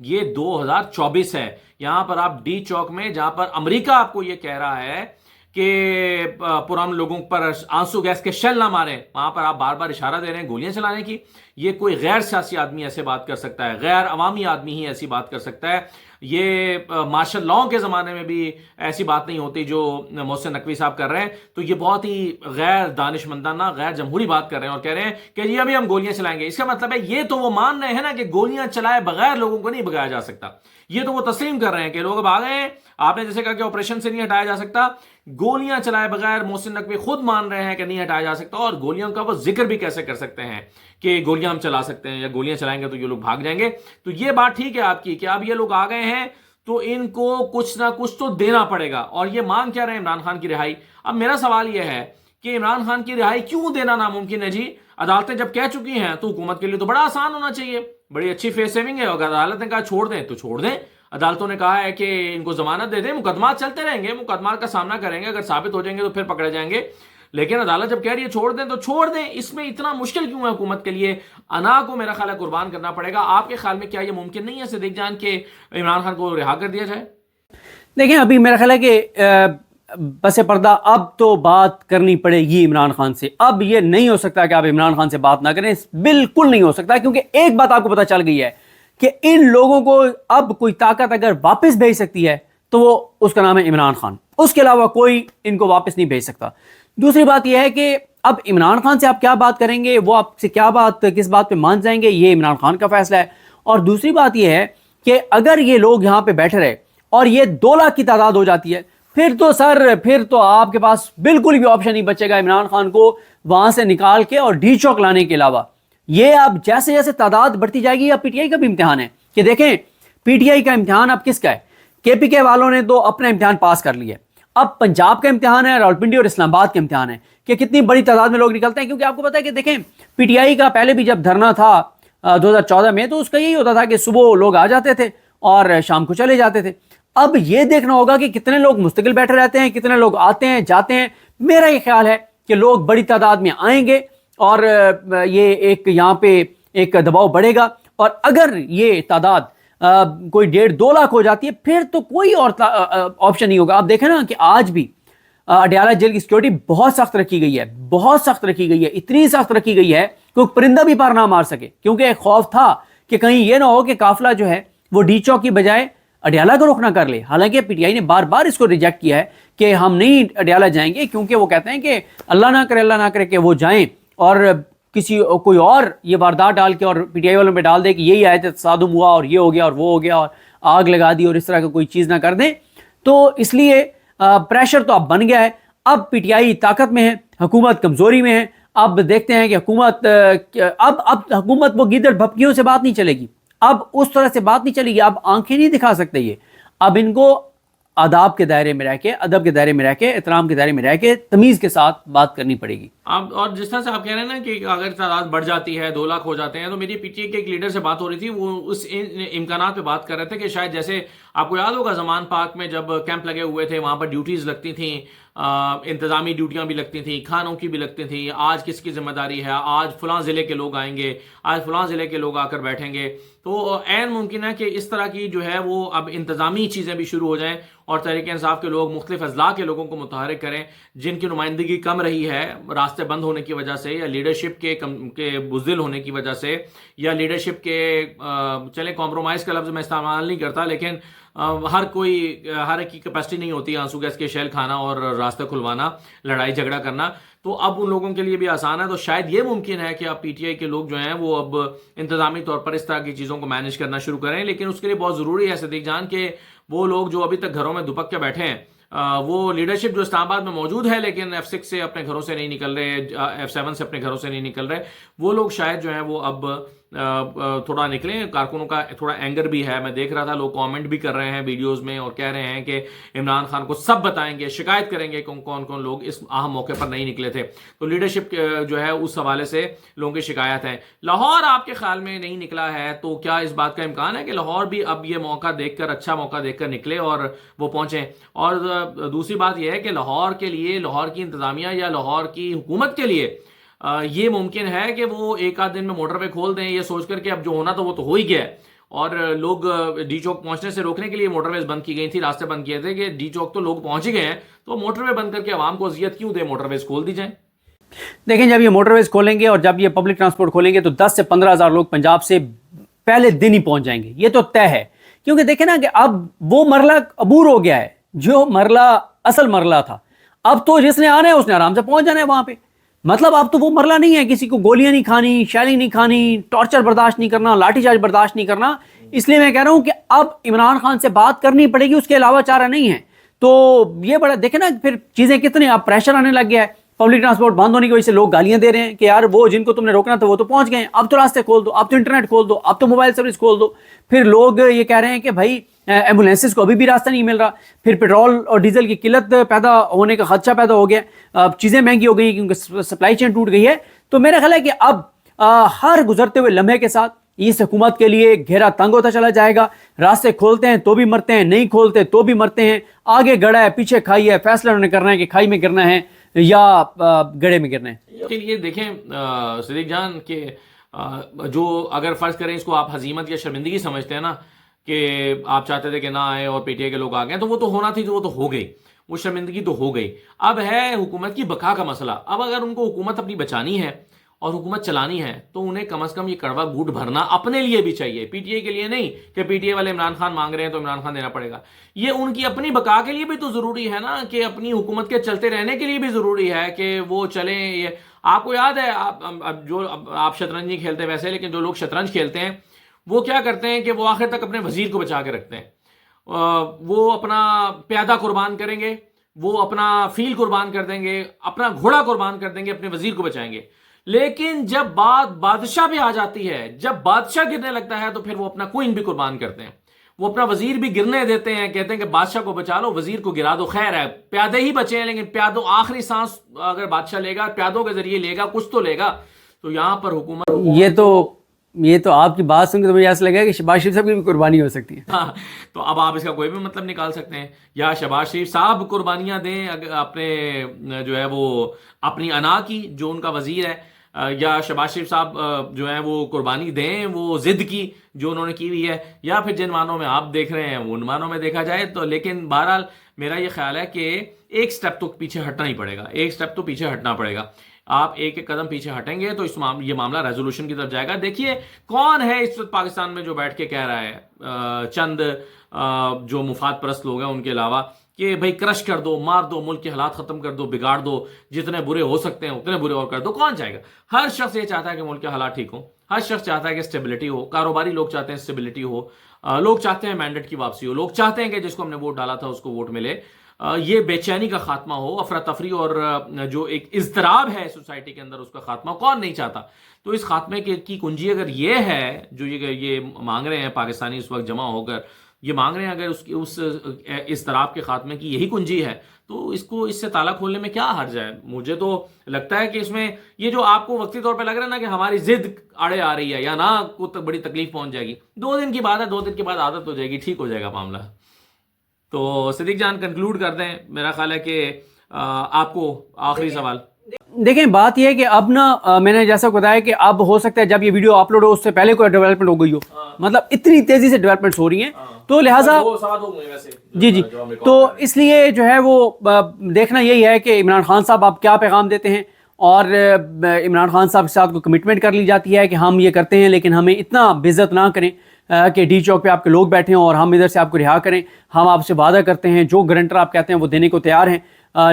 یہ 2024 ہے. یہاں پر آپ ڈی چوک میں جہاں پر امریکہ آپ کو یہ کہہ رہا ہے کہ پرامن لوگوں پر آنسو گیس کے شیل نہ ماریں, وہاں پر آپ بار بار اشارہ دے رہے ہیں گولیاں چلانے کی. یہ کوئی غیر سیاسی آدمی ایسے بات کر سکتا ہے, غیر عوامی آدمی ہی ایسی بات کر سکتا ہے. یہ مارشل لاء کے زمانے میں بھی ایسی بات نہیں ہوتی جو محسن نقوی صاحب کر رہے ہیں. تو یہ بہت ہی غیر دانشمندانہ, غیر جمہوری بات کر رہے ہیں اور کہہ رہے ہیں کہ یہ ابھی ہم گولیاں چلائیں گے. اس کا مطلب ہے یہ تو وہ مان رہے ہیں نا کہ گولیاں چلائے بغیر لوگوں کو نہیں بگایا جا سکتا. یہ تو وہ تسلیم کر رہے ہیں کہ لوگ اب آ گئے ہیں. آپ نے جیسے کہا کہ آپریشن سے نہیں ہٹایا جا سکتا, گولیاں چلائے بغیر محسن نقوی خود مان رہے ہیں کہ نہیں ہٹایا جا سکتا. اور گولیاں کا وہ ذکر بھی کیسے کر سکتے ہیں کہ گولیاں ہم چلا سکتے ہیں یا گولیاں چلائیں گے تو یہ لوگ بھاگ جائیں گے. تو یہ بات ٹھیک ہے آپ کی کہ اب یہ لوگ آ گئے ہیں تو ان کو کچھ نہ کچھ تو دینا پڑے گا. اور یہ مانگ کیا رہے ہیں عمران خان کی رہائی. اب میرا سوال یہ ہے کہ عمران خان کی رہائی کیوں دینا ناممکن ہے جی؟ عدالتیں جب کہہ چکی ہیں تو حکومت کے لیے تو بڑا آسان ہونا چاہیے, بڑی اچھی فیس سیونگ ہے. اگر عدالت نے کہا چھوڑ دیں تو چھوڑ دیں. عدالتوں نے کہا ہے کہ ان کو ضمانت دے دیں, مقدمات چلتے رہیں گے, مقدمات کا سامنا کریں گے, اگر ثابت ہو جائیں گے تو پھر پکڑے جائیں گے. لیکن عدالت جب کہہ رہی ہے چھوڑ دیں تو چھوڑ دیں. اس میں اتنا مشکل کیوں ہے حکومت کے لیے؟ انا کو میرا خیال ہے قربان کرنا پڑے گا. آپ کے خیال میں کیا یہ ممکن نہیں ہے صدیق جان کہ عمران خان کو رہا کر دیا جائے؟ دیکھیں ابھی میرا خیال ہے کہ پس پردہ اب تو بات کرنی پڑے گی عمران خان سے. اب یہ نہیں ہو سکتا کہ آپ عمران خان سے بات نہ کریں, بالکل نہیں ہو سکتا. کیونکہ ایک بات آپ کو پتہ چل گئی ہے کہ ان لوگوں کو اب کوئی طاقت اگر واپس بھیج سکتی ہے تو وہ اس کا نام ہے عمران خان. اس کے علاوہ کوئی ان کو واپس نہیں بھیج سکتا. دوسری بات یہ ہے کہ اب عمران خان سے آپ کیا بات کریں گے, وہ آپ سے کیا بات, کس بات پہ مان جائیں گے, یہ عمران خان کا فیصلہ ہے. اور دوسری بات یہ ہے کہ اگر یہ لوگ یہاں پہ بیٹھے رہے اور یہ 2 لاکھ کی تعداد ہو جاتی ہے, پھر تو آپ کے پاس بالکل بھی آپشن نہیں بچے گا عمران خان کو وہاں سے نکال کے اور ڈی چوک لانے کے علاوہ. یہ اب جیسے جیسے تعداد بڑھتی جائے گی, اب پی ٹی آئی کا بھی امتحان ہے کہ دیکھیں پی ٹی آئی کا امتحان اب کس کا ہے. کے پی کے والوں نے تو اپنا امتحان پاس کر لیا, اب پنجاب کا امتحان ہے, راولپنڈی اور اسلام آباد کا امتحان ہے کہ کتنی بڑی تعداد میں لوگ نکلتے ہیں. کیونکہ آپ کو پتا ہے کہ دیکھیں پی ٹی آئی کا پہلے بھی جب دھرنا تھا 2014 میں, تو اس کا یہی ہوتا تھا کہ صبح لوگ آ جاتے تھے اور شام کو چلے جاتے تھے. اب یہ دیکھنا ہوگا کہ کتنے لوگ مستقل بیٹھے رہتے ہیں, کتنے لوگ آتے ہیں جاتے ہیں. میرا یہ خیال ہے کہ لوگ بڑی تعداد میں آئیں گے اور یہ ایک یہاں پہ ایک دباؤ بڑھے گا. اور اگر یہ تعداد کوئی 1.5-2 لاکھ ہو جاتی ہے پھر تو کوئی اور آپشن نہیں ہوگا. آپ دیکھیں نا کہ آج بھی اڈیالہ جیل کی سیکیورٹی بہت سخت رکھی گئی ہے, بہت سخت رکھی گئی ہے, اتنی سخت رکھی گئی ہے کہ پرندہ بھی پار نہ مار سکے. کیونکہ ایک خوف تھا کہ کہیں یہ نہ ہو کہ قافلہ جو ہے وہ ڈی چوک کی بجائے اڈیالہ کو رخ نہ کر لے. حالانکہ پی ٹی آئی نے بار بار اس کو ریجیکٹ کیا ہے کہ ہم نہیں اڈیالہ جائیں گے, کیونکہ وہ کہتے ہیں کہ اللہ نہ کرے کہ وہ جائیں اور کوئی اور یہ واردات ڈال کے اور پی ٹی آئی والوں پہ ڈال دے کہ یہی آئے تھے, تصادم ہوا اور یہ ہو گیا اور وہ ہو گیا اور آگ لگا دی اور اس طرح کا کوئی چیز نہ کر دیں. تو اس لیے پریشر تو اب بن گیا ہے. اب پی ٹی آئی طاقت میں ہے, حکومت کمزوری میں ہے. اب دیکھتے ہیں کہ حکومت وہ گیدڑ بھپکیوں سے بات نہیں چلے گی, اب اس طرح سے بات نہیں چلے گی, اب آنکھیں نہیں دکھا سکتے یہ. اب ان کو آداب کے دائرے میں رہ کے, ادب کے دائرے میں رہ کے, احترام کے دائرے میں رہ کے تمیز کے ساتھ بات کرنی پڑے گی. اور جس طرح سے آپ کہہ رہے ہیں نا کہ اگر تعداد بڑھ جاتی ہے 2 لاکھ ہو جاتے ہیں, تو میری پی ٹی آئی کے ایک لیڈر سے بات ہو رہی تھی, وہ اس امکانات پہ بات کر رہے تھے کہ شاید جیسے آپ کو یاد ہوگا زمان پاک میں جب کیمپ لگے ہوئے تھے وہاں پر ڈیوٹیز لگتی تھیں, انتظامی ڈیوٹیاں بھی لگتی تھیں, کھانوں کی بھی لگتی تھیں. آج کس کی ذمہ داری ہے, آج فلاں ضلع کے لوگ آئیں گے, آج فلاں ضلع کے لوگ آ کر بیٹھیں گے. تو عین ممکن ہے کہ اس طرح کی جو ہے وہ اب انتظامی چیزیں بھی شروع ہو جائیں اور تحریک انصاف کے لوگ مختلف اضلاع کے لوگوں کو متحرک کریں جن کی نمائندگی کم رہی ہے راستے بند ہونے کی وجہ سے, یا لیڈرشپ کے بزدل ہونے کی وجہ سے, یا لیڈرشپ کے چلیں کمپرومائز کا لفظ میں استعمال نہیں کرتا, لیکن ہر ایک کی کیپیسٹی نہیں ہوتی آنسو گیس کے شیل کھانا اور راستے کھلوانا, لڑائی جھگڑا کرنا. تو اب ان لوگوں کے لیے بھی آسان ہے. تو شاید یہ ممکن ہے کہ اب پی ٹی آئی کے لوگ جو ہیں وہ اب انتظامی طور پر اس طرح کی چیزوں کو مینیج کرنا شروع کریں. لیکن اس کے لیے بہت ضروری ہے صدیق جان کہ وہ لوگ جو ابھی تک گھروں میں دپک کے بیٹھے ہیں, وہ لیڈرشپ جو اسلام آباد میں موجود ہے لیکن F6 سے اپنے گھروں سے نہیں نکل رہے, F7 سے اپنے گھروں سے نہیں نکل رہے, وہ لوگ شاید جو ہیں وہ اب تھوڑا نکلیں. کارکنوں کا تھوڑا اینگر بھی ہے, میں دیکھ رہا تھا لوگ کامنٹ بھی کر رہے ہیں ویڈیوز میں اور کہہ رہے ہیں کہ عمران خان کو سب بتائیں گے, شکایت کریں گے کون کون لوگ اس اہم موقع پر نہیں نکلے تھے. تو لیڈرشپ جو ہے اس حوالے سے لوگوں کی شکایت ہے. لاہور آپ کے خیال میں نہیں نکلا ہے تو کیا اس بات کا امکان ہے کہ لاہور بھی اب یہ موقع دیکھ کر, اچھا موقع دیکھ کر نکلے اور وہ پہنچیں؟ اور دوسری بات یہ ہے کہ لاہور کے لیے, لاہور کی انتظامیہ یا لاہور کی حکومت کے لیے یہ ممکن ہے کہ وہ ایک آدھ دن میں موٹر وے کھول دیں یہ سوچ کر کہ اب جو ہونا تو وہ تو ہو ہی گیا ہے, اور لوگ ڈی چوک پہنچنے سے روکنے کے لیے موٹر ویز بند کی گئی تھی, راستے بند کیے تھے کہ ڈی چوک تو لوگ پہنچ ہی گئے ہیں, تو موٹر وے بند کر کے عوام کو اذیت کیوں دے, موٹر ویز کھول دی جائیں. دیکھیں جب یہ موٹر ویز کھولیں گے اور جب یہ پبلک ٹرانسپورٹ کھولیں گے تو 10 سے 15 ہزار لوگ پنجاب سے پہلے دن ہی پہنچ جائیں گے, یہ تو طے ہے. کیونکہ دیکھیں نا کہ اب وہ مرحلہ عبور ہو گیا ہے جو مرحلہ اصل مرحلہ تھا. اب تو جس نے آنا ہے اس نے آرام سے پہنچ جانا ہے وہاں پہ. مطلب اب تو وہ مرحلہ نہیں ہے کسی کو گولیاں نہیں کھانی, شیلنگ نہیں کھانی, ٹارچر برداشت نہیں کرنا, لاٹھی چارج برداشت نہیں کرنا. اس لیے میں کہہ رہا ہوں کہ اب عمران خان سے بات کرنی پڑے گی, اس کے علاوہ چارہ نہیں ہے. تو یہ بڑا دیکھیں نا پھر چیزیں کتنے اب پریشر آنے لگ گیا ہے. پبلک ٹرانسپورٹ بند ہونے کی وجہ سے لوگ گالیاں دے رہے ہیں کہ یار وہ جن کو تم نے روکنا تھا وہ تو پہنچ گئے, اب تو راستے کھول دو, اب تو انٹرنیٹ کھول دو, اب تو موبائل سروس کھول دو. پھر لوگ یہ کہہ رہے ہیں کہ بھائی ایمبولینسز کو ابھی بھی راستہ نہیں مل رہا. پھر پیٹرول اور ڈیزل کی قلت پیدا ہونے کا خدشہ پیدا ہو گیا, چیزیں مہنگی ہو گئی کیونکہ سپلائی چین ٹوٹ گئی ہے. تو میرا خیال ہے کہ اب ہر گزرتے ہوئے لمحے کے ساتھ اس حکومت کے لیے گھیرا تنگ ہوتا چلا جائے گا. راستے کھولتے ہیں تو بھی مرتے ہیں, نہیں کھولتے تو بھی مرتے ہیں. آگے گڑا ہے پیچھے کھائی ہے, فیصلہ انہوں نے کرنا ہے کہ کھائی میں گرنا ہے یا گڑے میں گرنا ہے. یہ دیکھیں صدیق جان کہ جو اگر فرض کریں اس کو آپ ہزیمت یا شرمندگی سمجھتے ہیں نا کہ آپ چاہتے تھے کہ نہ آئے اور پی ٹی آئی کے لوگ آ گئے, تو وہ تو ہونا تھی, تو وہ تو ہو گئی, وہ شرمندگی تو ہو گئی. اب ہے حکومت کی بقا کا مسئلہ. اب اگر ان کو حکومت اپنی بچانی ہے اور حکومت چلانی ہے تو انہیں کم از کم یہ کڑوا گھونٹ بھرنا اپنے لیے بھی چاہیے, پی ٹی آئی کے لیے نہیں کہ پی ٹی آئی والے عمران خان مانگ رہے ہیں تو عمران خان دینا پڑے گا. یہ ان کی اپنی بقا کے لیے بھی تو ضروری ہے نا, کہ اپنی حکومت کے چلتے رہنے کے لیے بھی ضروری ہے کہ وہ چلیں. یہ آپ کو یاد ہے آپ شطرنج نہیں کھیلتے ویسے, لیکن جو لوگ شطرنج کھیلتے ہیں وہ کیا کرتے ہیں کہ وہ آخر تک اپنے وزیر کو بچا کے رکھتے ہیں. وہ اپنا پیادہ قربان کریں گے, وہ اپنا فیل قربان کر دیں گے, اپنا گھوڑا قربان کر دیں گے, اپنے وزیر کو بچائیں گے. لیکن جب بات بادشاہ پہ آ جاتی ہے, جب بادشاہ گرنے لگتا ہے تو پھر وہ اپنا کوئن بھی قربان کرتے ہیں, وہ اپنا وزیر بھی گرنے دیتے ہیں, کہتے ہیں کہ بادشاہ کو بچا لو, وزیر کو گرا دو, خیر ہے پیادے ہی بچے ہیں, لیکن پیادوں آخری سانس اگر بادشاہ لے گا پیادوں کے ذریعے لے گا, کچھ تو لے گا. تو یہاں پر حکومت یہ تو آپ کی بات سن کے تو مجھے ایسا لگا کہ شہباز شریف صاحب کی بھی قربانی ہو سکتی ہے. تو اب آپ اس کا کوئی بھی مطلب نکال سکتے ہیں, یا شہباز شریف صاحب قربانیاں دیں اپنے جو ہے وہ اپنی انا کی جو ان کا وزیر ہے, یا شہباز شریف صاحب جو ہیں وہ قربانی دیں وہ ضد کی جو انہوں نے کی ہوئی ہے, یا پھر جن معنوں میں آپ دیکھ رہے ہیں وہ ان معنوں میں دیکھا جائے. تو لیکن بہرحال میرا یہ خیال ہے کہ ایک سٹیپ تو پیچھے ہٹنا ہی پڑے گا, ایک سٹیپ تو پیچھے ہٹنا پڑے گا. آپ ایک ایک قدم پیچھے ہٹیں گے تو یہ معاملہ ریزولوشن کی طرف جائے گا. دیکھیے کون ہے اس وقت پاکستان میں جو بیٹھ کے کہہ رہا ہے, چند جو مفاد پرست لوگ ہیں ان کے علاوہ, کہ بھائی کرش کر دو, مار دو, ملک کے حالات ختم کر دو, بگاڑ دو, جتنے برے ہو سکتے ہیں اتنے برے اور کر دو. کون چاہے گا؟ ہر شخص یہ چاہتا ہے کہ ملک کے حالات ٹھیک ہوں, ہر شخص چاہتا ہے کہ اسٹیبلٹی ہو, کاروباری لوگ چاہتے ہیں اسٹیبلٹی ہو, لوگ چاہتے ہیں مینڈیٹ کی واپسی ہو, لوگ چاہتے ہیں کہ جس کو ہم نے ووٹ ڈالا تھا اس کو ووٹ ملے, یہ بے چینی کا خاتمہ ہو, افراتفری اور جو ایک اضطراب ہے سوسائٹی کے اندر اس کا خاتمہ کون نہیں چاہتا. تو اس خاتمے کی کنجی اگر یہ ہے جو یہ مانگ رہے ہیں پاکستانی اس وقت جمع ہو کر, یہ مانگ رہے ہیں اگر اس اضطراب کے خاتمے کی یہی کنجی ہے, تو اس سے تالا کھولنے میں کیا حرج ہے؟ مجھے تو لگتا ہے کہ اس میں یہ جو آپ کو وقتی طور پہ لگ رہا ہے نا کہ ہماری ضد آڑے آ رہی ہے یا نہ کو بڑی تکلیف پہنچ جائے گی, 2 دن کی بات ہے, 2 دن کے بعد عادت ہو جائے گی, ٹھیک ہو جائے گا معاملہ. تو صدیق جان کنکلوڈ کر دیں. میرا خیال ہے کہ آپ کو آخری سوال. دیکھیں بات یہ ہے کہ اب نا میں نے جیسا بتایا کہ اب ہو سکتا ہے جب یہ ویڈیو اپلوڈ ہو اس سے پہلے کوئی ڈیولپمنٹ ہو گئی ہو, مطلب اتنی تیزی سے ڈیولپمنٹس ہو رہی ہیں, تو لہٰذا جی تو اس لیے جو ہے وہ دیکھنا یہی ہے کہ عمران خان صاحب آپ کیا پیغام دیتے ہیں, اور عمران خان صاحب کے ساتھ کوئی کمٹمنٹ کر لی جاتی ہے کہ ہم یہ کرتے ہیں لیکن ہمیں اتنا بے عزت نہ کریں کہ ڈی چوک پہ آپ کے لوگ بیٹھے ہیں اور ہم ادھر سے آپ کو رہا کریں. ہم آپ سے وعدہ کرتے ہیں جو گارنٹر آپ کہتے ہیں وہ دینے کو تیار ہیں,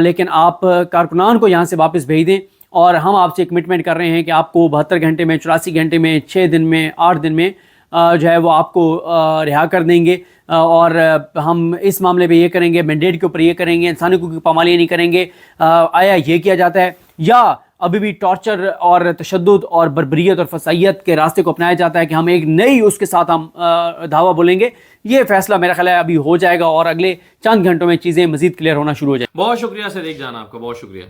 لیکن آپ کارکنان کو یہاں سے واپس بھیج دیں, اور ہم آپ سے کمٹمنٹ کر رہے ہیں کہ آپ کو 72 گھنٹے میں, 84 گھنٹے میں, 6 دن میں, 8 دن میں جو ہے وہ آپ کو رہا کر دیں گے. اور ہم اس معاملے پہ یہ کریں گے, مینڈیٹ کے اوپر یہ کریں گے, انسانی حقوق کی پامالی نہیں کریں گے. آیا یہ کیا جاتا ہے یا ابھی بھی ٹارچر اور تشدد اور بربریت اور فسائیت کے راستے کو اپنایا جاتا ہے کہ ہم ایک نئی اس کے ساتھ ہم دعویٰ بولیں گے؟ یہ فیصلہ میرا خیال ہے ابھی ہو جائے گا اور اگلے چند گھنٹوں میں چیزیں مزید کلیئر ہونا شروع ہو جائیں. بہت شکریہ صدیق جان, آپ کا بہت شکریہ.